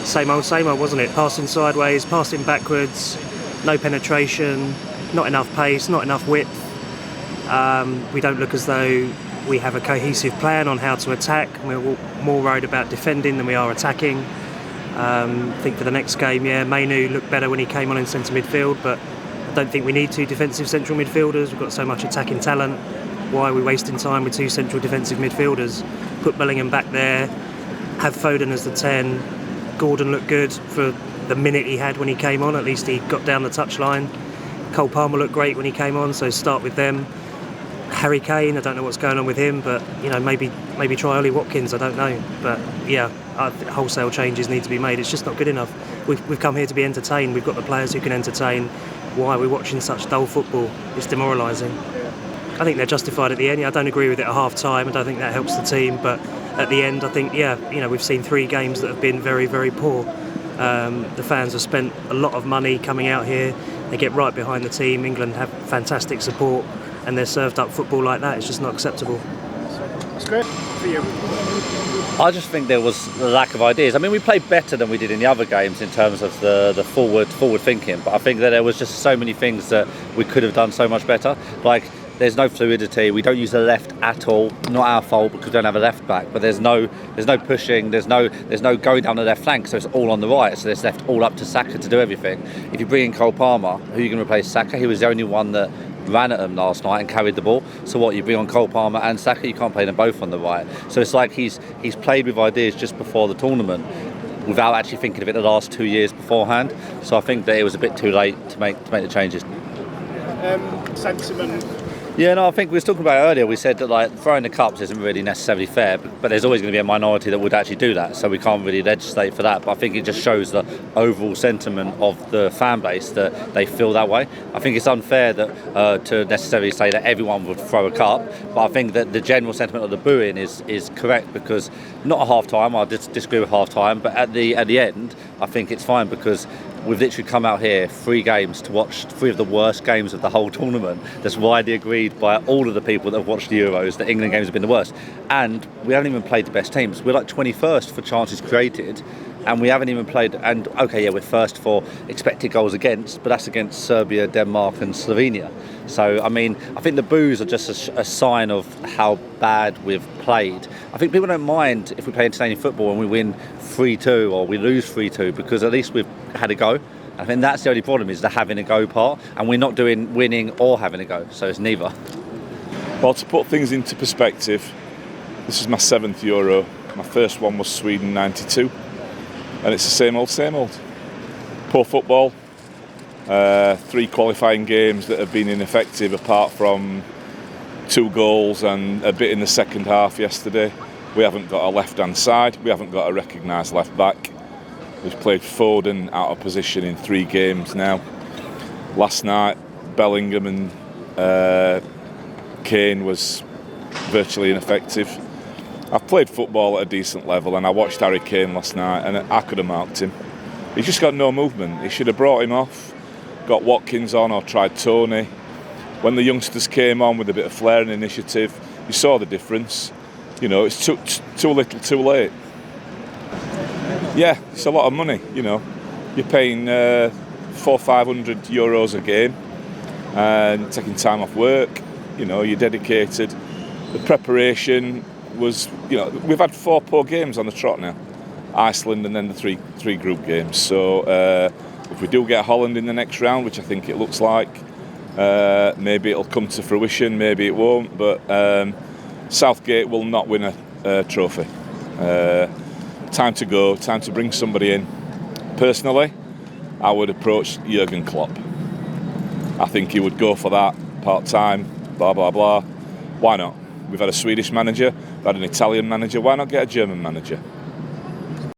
same old, wasn't it? Passing sideways, passing backwards, no penetration, not enough pace, not enough width. We don't look as though we have a cohesive plan on how to attack. We're more worried about defending than we are attacking. I think for the next game, Mainu looked better when he came on in centre midfield, but I don't think we need two defensive central midfielders. We've got so much attacking talent. Why are we wasting time with two central defensive midfielders? Put Bellingham back there, have Foden as the 10. Gordon looked good for the minute he had when he came on. At least he got down the touchline. Cole Palmer looked great when he came on, so start with them. Harry Kane, I don't know what's going on with him, but maybe try Ollie Watkins, I don't know. But wholesale changes need to be made. It's just not good enough. We've come here to be entertained. We've got the players who can entertain. Why are we watching such dull football? It's demoralising. I think they're justified at the end. I don't agree with it at half time. I don't think that helps the team, but at the end I think we've seen 3 games that have been very, very poor. The fans have spent a lot of money coming out here. They get right behind the team. England have fantastic support, and they're served up football like that. It's just not acceptable. That's great for you. I just think there was a lack of ideas. I mean, we played better than we did in the other games in terms of the forward thinking, but I think that there was just so many things that we could have done so much better. Like, there's no fluidity. We don't use the left at all. Not our fault because we don't have a left back. But there's no pushing. There's no going down the left flank. So it's all on the right. So it's left all up to Saka to do everything. If you bring in Cole Palmer, who are you going to replace Saka? He was the only one that ran at them last night and carried the ball. So what, you bring on Cole Palmer and Saka? You can't play them both on the right. So it's like he's played with ideas just before the tournament without actually thinking of it the last 2 years beforehand. So I think that it was a bit too late to make the changes. Sentiment. Yeah, no, I think we were talking about it earlier. We said that like throwing the cups isn't really necessarily fair, but there's always going to be a minority that would actually do that, so we can't really legislate for that. But I think it just shows the overall sentiment of the fan base that they feel that way. I think it's unfair that to necessarily say that everyone would throw a cup, but I think that the general sentiment of the booing is correct, because not at half time, I disagree with half time, but at the end I think it's fine, because we've literally come out here 3 games to watch 3 of the worst games of the whole tournament. That's widely agreed by all of the people that have watched the Euros, that England games have been the worst. And we haven't even played the best teams. We're like 21st for chances created, and we haven't even played. And okay, we're first for expected goals against, but that's against Serbia, Denmark and Slovenia. So, I mean, I think the boos are just a sign of how bad we've played. I think people don't mind if we play entertaining football and we win 3-2 or we lose 3-2, because at least we've had a go. I think that's the only problem, is the having a go part, and we're not doing winning or having a go, so it's neither. Well, to put things into perspective, this is my 7th Euro. My first one was Sweden '92, and it's the same old. Poor football. 3 qualifying games that have been ineffective, apart from 2 goals and a bit in the second half yesterday. We haven't got a left-hand side. We haven't got a recognised left back. We've played Foden out of position in 3 games now. Last night, Bellingham and Kane was virtually ineffective. I've played football at a decent level, and I watched Harry Kane last night, and I could have marked him. He's just got no movement. He should have brought him off, got Watkins on, or tried Tony. When the youngsters came on with a bit of flair and initiative, you saw the difference. It's too little, too late. Yeah, it's a lot of money. You're paying 400-500 euros a game, and taking time off work. You're dedicated. The preparation was, we've had 4 poor games on the trot now. Iceland and then the three group games. So if we do get Holland in the next round, which I think it looks like, maybe it'll come to fruition, maybe it won't. But Southgate will not win a trophy. Time to go, time to bring somebody in. Personally, I would approach Jurgen Klopp. I think he would go for that, part-time, blah, blah, blah. Why not? We've had a Swedish manager, we've had an Italian manager, why not get a German manager?